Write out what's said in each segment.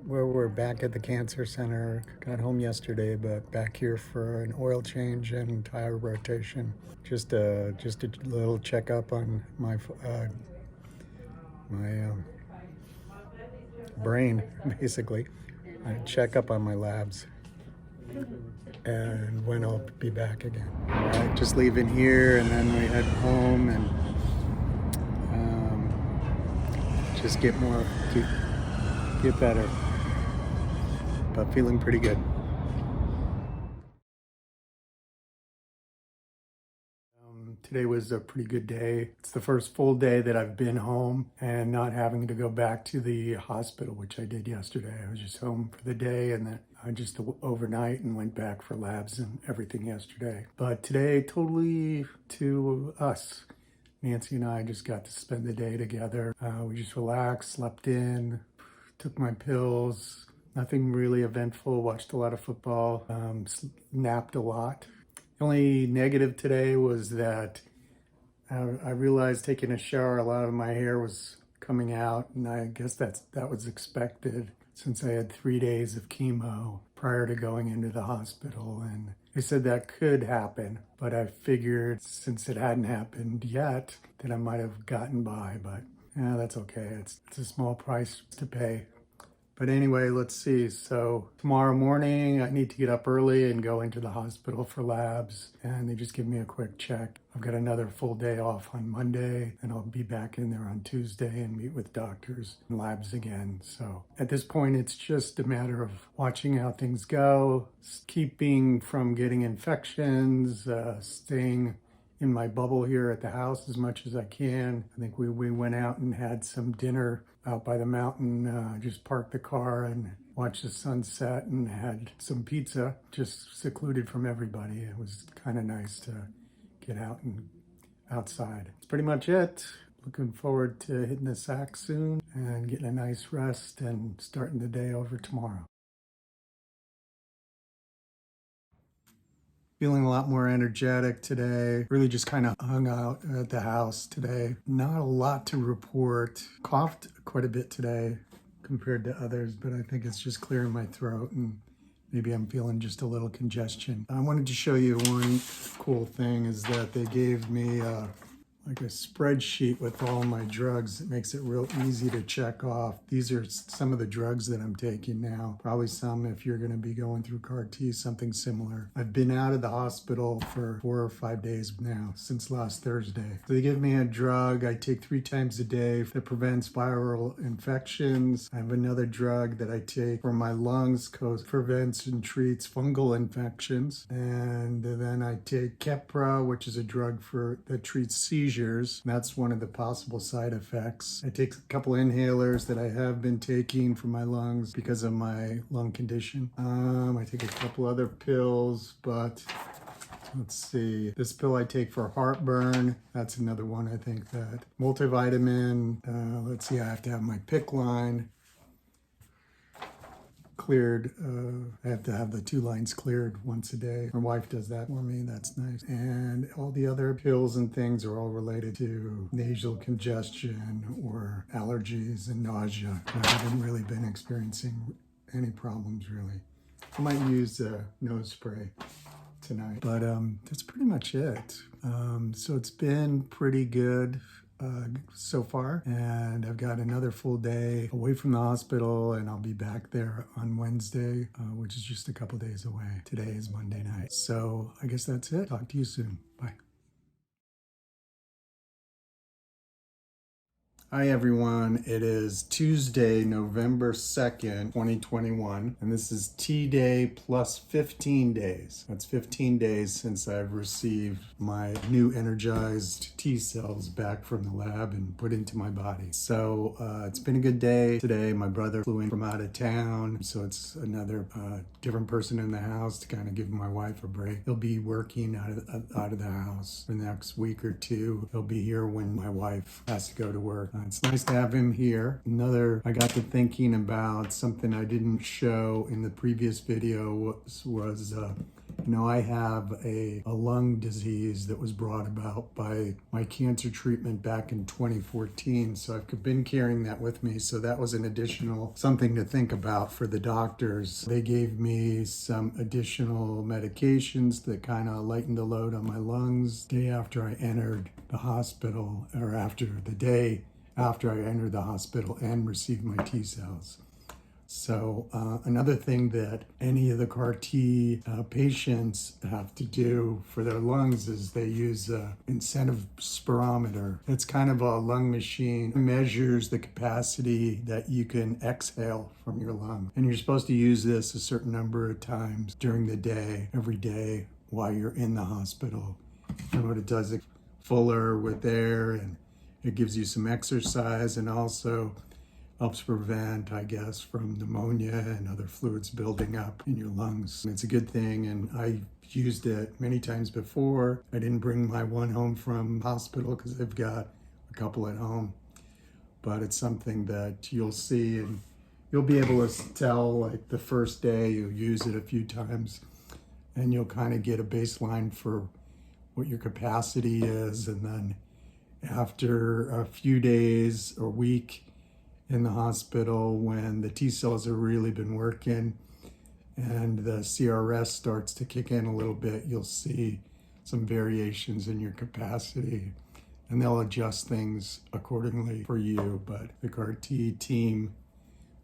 where we're back at the cancer center. Got home yesterday, but back here for an oil change and tire rotation. Just a little checkup on my brain, basically. A checkup on my labs, and when I'll be back again. Just leaving here, and then we head home and just get better. But feeling pretty good. Today was a pretty good day. It's the first full day that I've been home and not having to go back to the hospital, which I did yesterday. I was just home for the day and then I just overnight and went back for labs and everything yesterday. But today, totally to us. Nancy and I just got to spend the day together. We just relaxed, slept in, took my pills. Nothing really eventful. Watched a lot of football. Napped a lot. The only negative today was that I realized taking a shower, a lot of my hair was coming out, and I guess that was expected since I had 3 days of chemo prior to going into the hospital. And they said that could happen, but I figured since it hadn't happened yet, that I might have gotten by, but yeah, that's okay. It's a small price to pay. But anyway, let's see. So tomorrow morning, I need to get up early and go into the hospital for labs. And they just give me a quick check. I've got another full day off on Monday, and I'll be back in there on Tuesday and meet with doctors and labs again. So at this point, it's just a matter of watching how things go, keeping from getting infections, staying in my bubble here at the house as much as I can. I think we went out and had some dinner out by the mountain, just parked the car and watched the sunset and had some pizza, just secluded from everybody. It was kind of nice to get out and outside. That's pretty much it. Looking forward to hitting the sack soon and getting a nice rest and starting the day over tomorrow. Feeling a lot more energetic today. Really just kind of hung out at the house today. Not a lot to report. Coughed quite a bit today compared to others, but I think it's just clearing my throat and maybe I'm feeling just a little congestion. I wanted to show you one cool thing is that they gave me like a spreadsheet with all my drugs. It makes it real easy to check off. These are some of the drugs that I'm taking now. Probably some if you're gonna be going through CAR T, something similar. I've been out of the hospital for 4 or 5 days now, since last Thursday. So they give me a drug I take 3 times a day that prevents viral infections. I have another drug that I take for my lungs, prevents and treats fungal infections. And then I take Keppra, which is a drug that treats seizures. That's one of the possible side effects. I take a couple inhalers that I have been taking for my lungs because of my lung condition. I take a couple other pills, but let's see. This pill I take for heartburn. That's another one I think that. Multivitamin. Let's see, I have to have my PICC line cleared. I have to have the 2 lines cleared once a day. My wife does that for me. That's nice. And all the other pills and things are all related to nasal congestion or allergies and nausea. I haven't really been experiencing any problems really. I might use a nose spray tonight, but that's pretty much it. So it's been pretty good so far, and I've got another full day away from the hospital, and I'll be back there on Wednesday, which is just a couple days away. Today is Monday night. So I guess that's it. Talk to you soon. Bye. Hi everyone, it is Tuesday, November 2nd, 2021, and this is T-Day plus 15 days. That's 15 days since I've received my new energized T cells back from the lab and put into my body. So it's been a good day today. My brother flew in from out of town, so it's another different person in the house to kind of give my wife a break. He'll be working out of the house for the next week or two. He'll be here when my wife has to go to work. It's nice to have him here. I got to thinking about something I didn't show in the previous video was I have a lung disease that was brought about by my cancer treatment back in 2014. So I've been carrying that with me. So that was an additional something to think about for the doctors. They gave me some additional medications that kind of lightened the load on my lungs the day after I entered the hospital, or after the day after I entered the hospital and received my T cells. So another thing that any of the CAR T patients have to do for their lungs is they use an incentive spirometer. It's kind of a lung machine. It measures the capacity that you can exhale from your lung. And you're supposed to use this a certain number of times during the day, every day, while you're in the hospital. And what it does, it's fuller with air, and it gives you some exercise, and also helps prevent, I guess, from pneumonia and other fluids building up in your lungs. It's a good thing, and I used it many times before. I didn't bring my one home from hospital because I've got a couple at home, but it's something that you'll see, and you'll be able to tell, like the first day you use it a few times, and you'll kind of get a baseline for what your capacity is, and then after a few days or week in the hospital, when the T cells have really been working and the CRS starts to kick in a little bit, you'll see some variations in your capacity, and they'll adjust things accordingly for you. But the CAR T team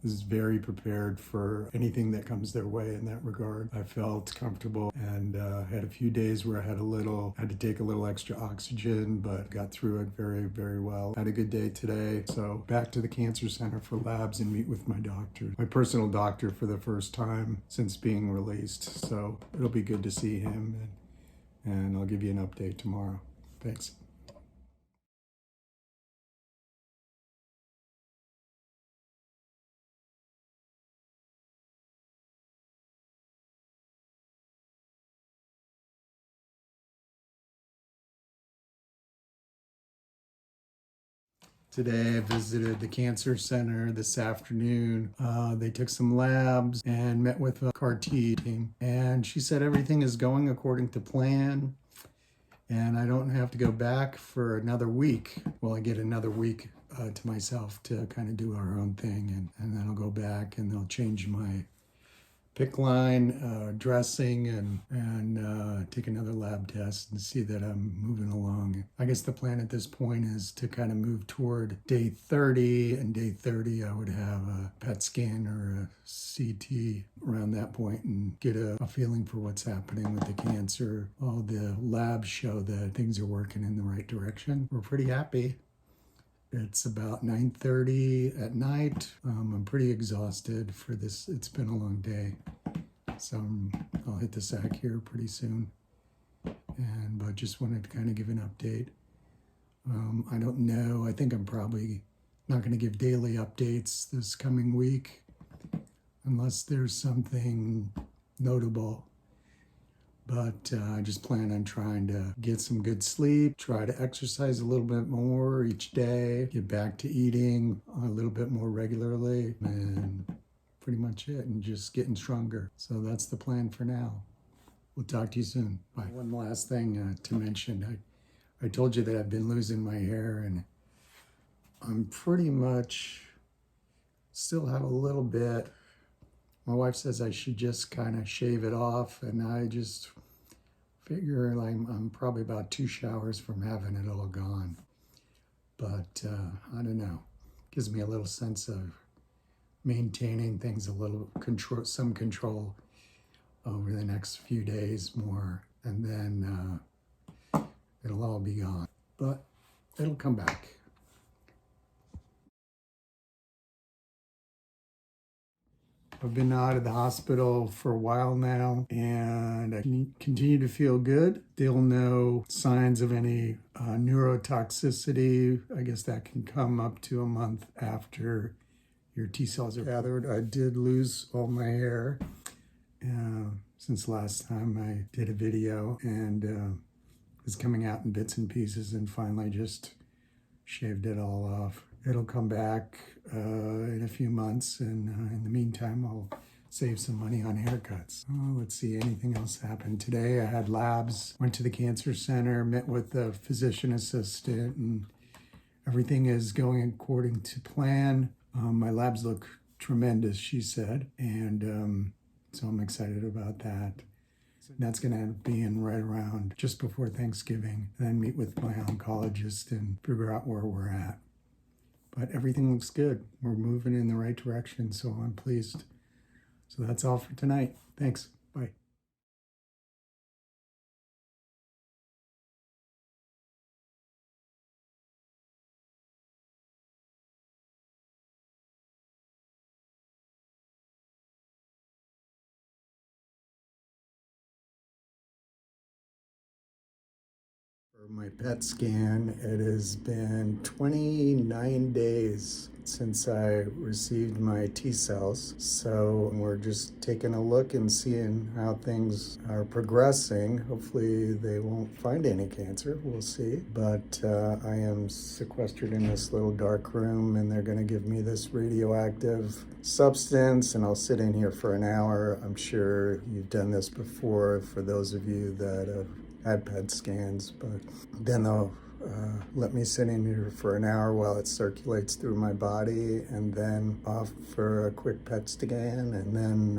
is very prepared for anything that comes their way in that regard. I felt comfortable, and had a few days where I had to take a little extra oxygen, but got through it very, very well. Had a good day today. So back to the cancer center for labs and meet with my doctor, my personal doctor, for the first time since being released. So it'll be good to see him, and I'll give you an update tomorrow. Thanks. Today I visited the cancer center this afternoon. They took some labs and met with the CAR T team. And she said everything is going according to plan. And I don't have to go back for another week. Well, I get another week to myself to kind of do our own thing. And then I'll go back and they'll change my PICC line, dressing, and take another lab test and see that I'm moving along. I guess the plan at this point is to kind of move toward day 30, and day 30 I would have a PET scan or a CT around that point and get a feeling for what's happening with the cancer. All the labs show that things are working in the right direction. We're pretty happy. It's about 9:30 at night. I'm pretty exhausted for this. It's been a long day. So I'll hit the sack here pretty soon. But just wanted to kind of give an update. I don't know. I think I'm probably not going to give daily updates this coming week unless there's something notable. But I just plan on trying to get some good sleep, try to exercise a little bit more each day, get back to eating a little bit more regularly, and pretty much it, and just getting stronger. So that's the plan for now. We'll talk to you soon. Bye. One last thing to mention. I told you that I've been losing my hair, and I'm pretty much still have a little bit. My wife says I should just kind of shave it off, and I just figure like I'm probably about 2 showers from having it all gone. But I don't know. Gives me a little sense of maintaining things, a little control, some control over the next few days more, and then it'll all be gone. But it'll come back. I've been out of the hospital for a while now, and I continue to feel good. Still no signs of any neurotoxicity. I guess that can come up to a month after your T cells are gathered. I did lose all my hair since last time I did a video, and it's coming out in bits and pieces, and finally just shaved it all off. It'll come back in a few months, and in the meantime, I'll save some money on haircuts. Oh, let's see, anything else happened today? I had labs, went to the cancer center, met with the physician assistant, and everything is going according to plan. My labs look tremendous, she said, and so I'm excited about that. That's going to be in right around just before Thanksgiving, and then meet with my oncologist and figure out where we're at. But everything looks good. We're moving in the right direction, so I'm pleased. So that's all for tonight. Thanks. Bye. For my PET scan, it has been 29 days since I received my T cells. So we're just taking a look and seeing how things are progressing. Hopefully they won't find any cancer, we'll see. But I am sequestered in this little dark room and they're gonna give me this radioactive substance and I'll sit in here for an hour. I'm sure you've done this before for those of you that have had PET scans, but then they'll let me sit in here for an hour while it circulates through my body and then off for a quick PET scan and then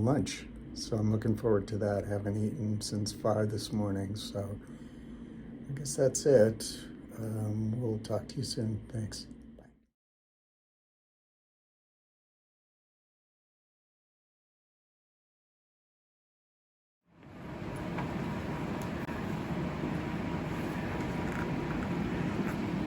lunch. So I'm looking forward to that. Haven't eaten since 5 this morning, so I guess that's it. We'll talk to you soon. Thanks.